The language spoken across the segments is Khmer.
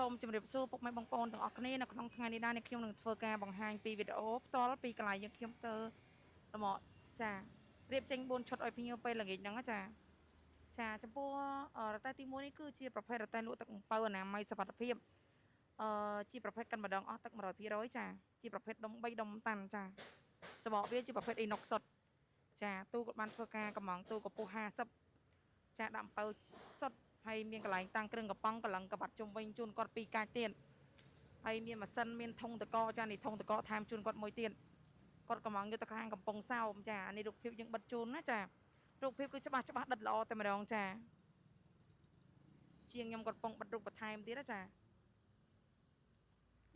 សូមជម្រាបសួរពុកម៉ែបងប្អូនទាំងអស់គ្នានៅក្នុងថ្ងៃនេះដែរខ្ញុំនឹងធ្វើការបង្ហាញពីវីដេអូផ្ទាល់ពីកន្លែងយើងខ្ញុំទៅល្មមចារៀបចេញ4ឈុតឲ្យភ្ញៀវពេលល្ងាចហ្នឹងចាចំពោះរតែទី1នេះគឺជាប្រភេទរតែលក់ទឹកអំពៅអនាម័យសុវត្ថិភាពជាប្រភេទកិនម្ដងអស់ទឹក 100% ចាជាប្រភេទដុំ3ដុំតាន់ចាសបកវាជាប្រភេទអ៊ីណុកសុតចាទូគាត់បានធ្វើការកំងទូកម្ពស់50ចាដាក់អំពៅសុតហើយមានកន្លែងតាំងគ្រឿងកំប៉ុងកលឹងកបាត់ជុំវិញជូនគាត់2កាច់ទៀតហើយមានម៉ាស៊ីនមានធុងតកចានេះធុងតកថែមជូនគាត់មួយទៀតគាត់កំងយកទៅខាងកំពង់សោមចានេះរូបភាពយើងបិទជូនណាចារូបភាពគឺច្បាស់ដិតល្អតែម្ដងចាជាងខ្ញុំគាត់ពងបិទរូបបន្ថែមទៀតណាចា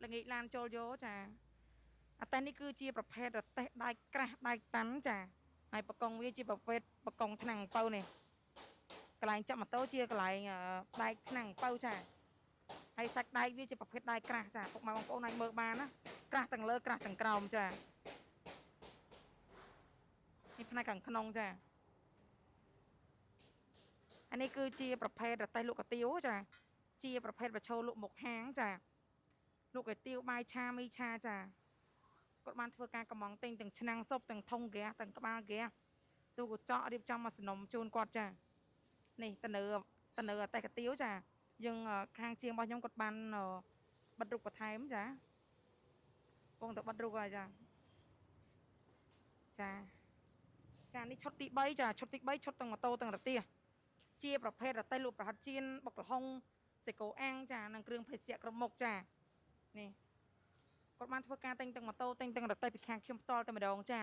ល្ងាចឡានចូលយោចាអាតែនេះគឺជាប្រភេទរទេះដែកក្រាស់ដែកតាន់ចាហើយបកុងវាជាប្រភេទបកុងឆ្នាំងអំពៅនេះកន្លែងចាប់ម៉ូតូជាកន្លែងដែកឆ្នាំងអំពៅចាហើយសាច់ដែកវាជាប្រភេទដែកក្រាស់ចាពុកម៉ែបងប្អូនអាចមើលបានណាក្រាស់ទាំងលើក្រាស់ទាំងក្រោមចានេះផ្នែកខាងក្នុងចាអានេះគឺជាប្រភេទរទេះលក់កាទៀវចាជាប្រភេទបឆោលក់មុខហាងចាលក់កាទៀវបាយឆាមីឆាចាគាត់បានធ្វើការកំងទិញទាំងឆ្នាំងស៊ុបទាំងធុងហ្គាសទាំងក្បាលហ្គាសទូកញ្ចក់រៀបចំមកសំណុំជូនគាត់ចានេះតនើអតេះកាទៀវចាយើងខាងជាងរបស់ខ្ញុំគាត់បានបិទរូបបន្ថែមចាពងទៅបិទរូបហើយចានេះឈុតទី3ចាឈុតទី3ឈុតទាំងម៉ូតូទាំងរទេះជាប្រភេទរទេះលក់ប្រហិតជៀនបុកល្ហុងសេកូអាំងចានិងគ្រឿងភេសជ្ជៈគ្រប់មុខចានេះគាត់បានធ្វើការទិញទាំងម៉ូតូទិញទាំងរទេះពីខាងខ្ញុំផ្ទាល់តែម្ដងចា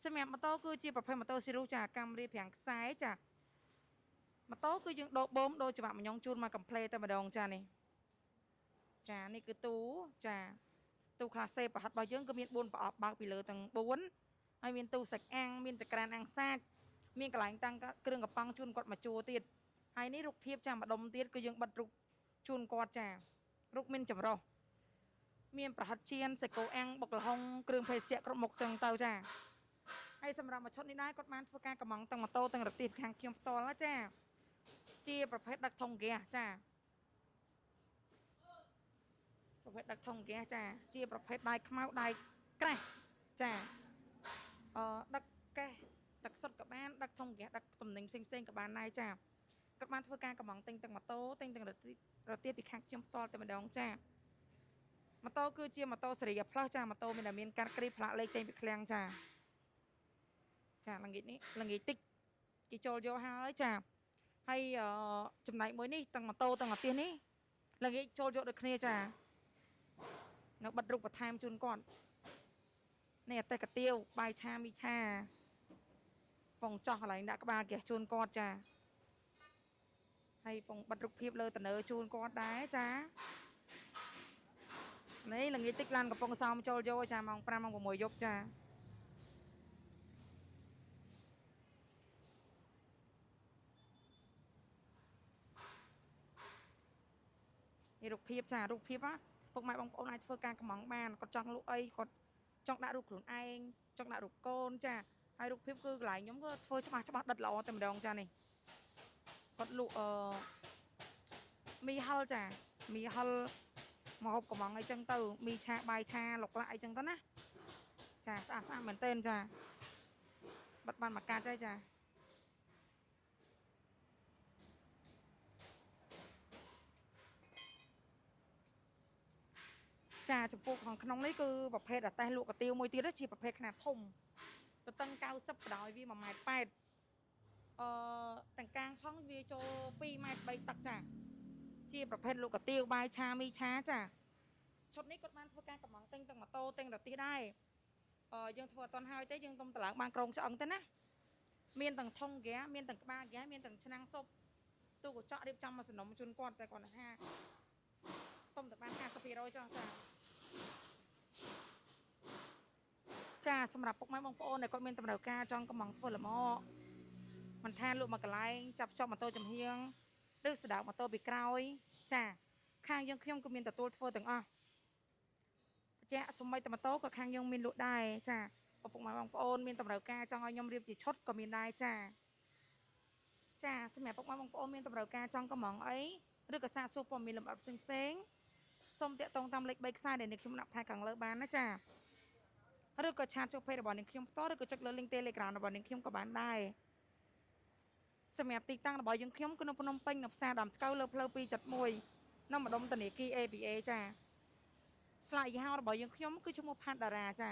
សម្រាប់ម៉ូតូគឺជាប្រភេទម៉ូតូស៊ីរូចាកាមេរ៉ា5ខ្សែចាម៉ូតូគឺយើងដូរបូមដូរច្បាប់មញងជូនមកកំ pl តែម្ដងចានេះចានេះគឺទូក្លាសេប្រហិតរបស់យើងគឺមាន4ប្រអប់បើកពីលើទាំង4ហើយមានទូសាច់អាំងមានចក្រានអាំងសាច់មានកន្លែងតាំងគ្រឿងកំប៉ុងជូនគាត់មកជួរទៀតហើយនេះរូបភាពចាម្ដុំទៀតគឺយើងបិទរូបជូនគាត់ចារូបមានចម្រោះមានប្រហិតជៀនសេកូអាំងបុកល្ហុងគ្រឿងភេសជ្ជៈគ្រប់មុខចឹងទៅចាហើយសម្រាប់មួយឈុតនេះដែរគាត់បានធ្វើការកំងទាំងម៉ូតូទាំងរទេះខាងខ្ញុំផ្ទាល់ណាចាជាប្រភេទដឹកធុងហ្គាសចាប្រភេទដឹកធុងហ្គាសចាជាប្រភេទដែកខ្មៅដែកក្រាស់ចាដឹកកេះដឹកសុតក៏បានដឹកធុងហ្គាសដឹកតំណែងផ្សេងក៏បានដែរចាគាត់បានធ្វើការកំងទិញទាំងម៉ូតូទិញទាំងរទេះពីខាងខ្ញុំផ្ទាល់តែម្ដងចាម៉ូតូគឺជាម៉ូតូស៊េរី Plus ចាម៉ូតូមានកាត់គ្រីបផ្លាកលេខចេញពីឃ្លាំងចាល្ងាចនេះល្ងាចតិចគេចូលយកហើយចាហើយចំណែកមួយនេះទាំងម៉ូតូទាំងរទេះនេះល្ងាចចូលយកដូចគ្នាចានៅបិទរូបបន្ថែមជូនគាត់នេះអតេះកាទៀវបាយឆាមីឆាពងចោះកន្លែងដាក់ក្បាលហ្គាសជូនគាត់ចាហើយពងបិទរូបភាពលើតនើជូនគាត់ដែរចានេះល្ងាចតិចឡានកំពុងសោមចូលយកចាម៉ោង5ម៉ោង6យប់ចានេះរូបភាពចារូបភាពណាពុកម៉ែបងប្អូនអាចធ្វើការកំងបានគាត់ចង់លក់អីគាត់ចង់ដាក់រូបខ្លួនឯងចង់ដាក់រូបកូនចាហើយរូបភាពគឺកន្លែងខ្ញុំក៏ធ្វើច្បាស់ដិតល្អតែម្ដងចានេះគាត់លក់មីហិលចាមីហិលមកហូបកំងអីចឹងទៅមីឆាបាយឆាឡុកឡាក់អីចឹងទៅណាចាស្អាតមែនទែនចាបាត់បានមកកាត់ហើយចាចំពោះខាងក្នុងនេះគឺប្រភេទរទេះលក់កាទៀវមួយទៀតជាប្រភេទខ្នាតធំទទឹង90បដោយវា1.8 ម៉ែត្រទាំងកាងផងវាចូល2.3 ម៉ែត្រទឹកចាជាប្រភេទលក់កាទៀវបាយឆាមីឆាចាឈុតនេះគាត់បានធ្វើការកំងទិញទាំងម៉ូតូទាំងរទេះដែរយើងធ្វើអត់ទាន់ហើយទេយើងទុំតឡើងបានក្រងឆ្អឹងទៅណាមានទាំងធុងហ្គាសមានទាំងក្បាលហ្គាសមានទាំងឆ្នាំងស៊ុបទូកញ្ចក់រៀបចំមកសំណុំជូនគាត់តែគាត់ថាទុំតបាន50%ចុះចាសម្រាប់ពុកម៉ែបងប្អូនដែលគាត់មានតម្រូវការចង់កំងធ្វើល្មមមិនថាលក់មកកន្លែងចាប់ចប់ម៉ូតូចំហៀងឬស្ដោកម៉ូតូពីក្រោយចាខាងយើងខ្ញុំក៏មានទទួលធ្វើទាំងអស់ចាសម្បីតែម៉ូតូក៏ខាងយើងមានលក់ដែរចាពុកម៉ែបងប្អូនមានតម្រូវការចង់ឲ្យខ្ញុំរៀបជាឈុតក៏មានដែរចាសម្រាប់ពុកម៉ែបងប្អូនមានតម្រូវការចង់កំងអី ឬក៏សារសួរព័ត៌មានលម្អិតផ្សេងសូមតាក់ទងតាមលេខ3ខ្សែដែលនាងខ្ញុំដាក់ផែខាងលើបានណាចាឬក៏ឆាតចូល page របស់នាងខ្ញុំផ្ទាល់ឬក៏ចុចលើ link Telegram របស់នាងខ្ញុំក៏បានដែរសម្រាប់ទីតាំងរបស់យើងខ្ញុំគឺនៅភ្នំពេញនៅផ្សារដើមថ្កូវលើផ្លូវ271នៅម្ដុំធនាគារ ABA ចាស្លាកយីហោរបស់យើងខ្ញុំគឺឈ្មោះផាត់តារាចា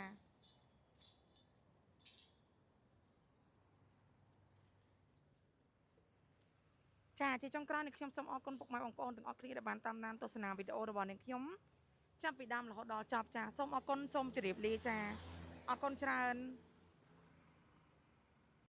ចាជាចុងក្រោយនេះខ្ញុំសូមអរគុណពុកម៉ែបងប្អូនទាំងអស់គ្នាដែលបានតាមដានទស្សនាវីដេអូរបស់នាងខ្ញុំចាប់ពីដើមរហូតដល់ចប់ចាសូមអរគុណសូមជម្រាបលាចាអរគុណច្រើន